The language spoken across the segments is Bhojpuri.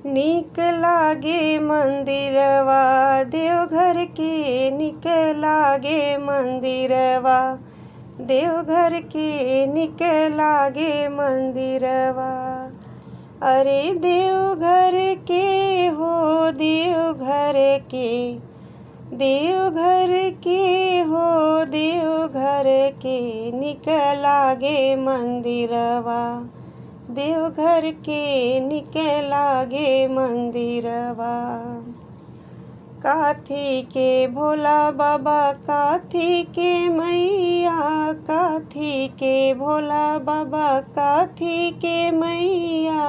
नीक लागे मंदिरवा देवघर के, नीक लागे मंदिरवा देवघर के, नीक लागे मंदिरवा। अरे देवघर के हो देवघर के, देवघर के हो देवघर के, नीक लागे मंदिरवा देवघर के, नीक लागे मंदिरवा। काथी के भोला बाबा, काथी के मैया, काथी के भोला बाबा, काथी के मैया।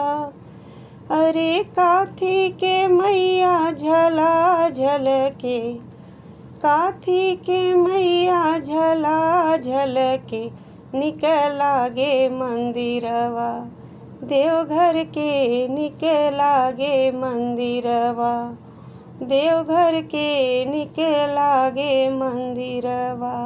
अरे काथी के मैया झला झलके, काथी के मैया झला झलके, नीक लागे मंदिरवा देवघर के, नीक लागे मंदिरवा देवघर के, नीक लागे मंदिरवा।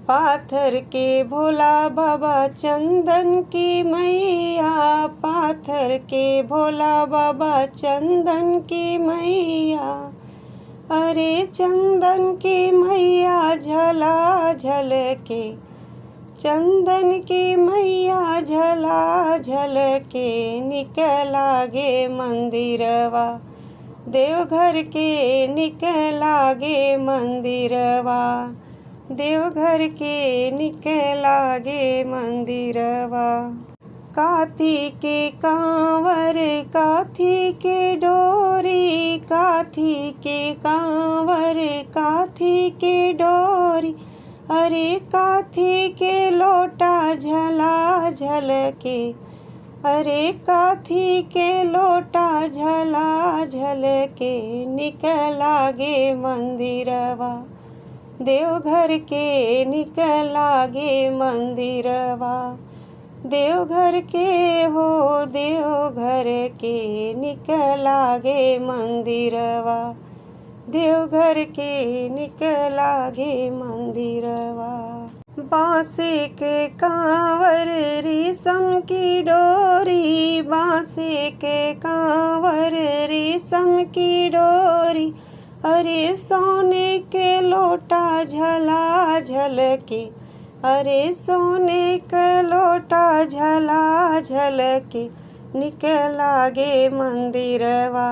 पाथर के भोला बाबा, चंदन की मैया, पाथर के भोला बाबा, चंदन की मैया। अरे चंदन की मैया झला झलके, चंदन की मैया झला झलके, नीक लागे मंदिरवा देवघर के, नीक लागे मंदिरवा देवघर के, नीक लागे मंदिरवा। काथी के कांवर, काथी के डोरी, काथी के कांवर, काथी के डोरी। अरे काथी के लोटा झला झलके, अरे काथी के लोटा झला झलके, नीक लागे मंदिरवा देवघर के, नीक लागे मंदिरवा देवघर के हो देवघर के, नीक लागे मंदिरवा देवघर के, नीक लागे मंदिरवा। बांसे के कांवर, रेशम की डोरी, बांसे के कांवर, रेशम की डोरी। अरे सोने के लोटा झला झलके, अरे सोने के लोटा झला झलके, नीक लागे मंदिरवा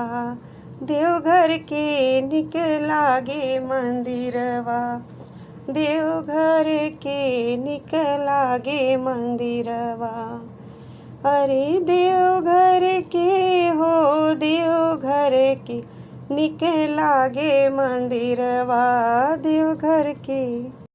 देवघर के, नीक लागे मंदिरवा देवघर के, नीक लागे मंदिरवा। अरे देवघर के हो देवघर के, नीक लागे मंदिरवा देवघर के।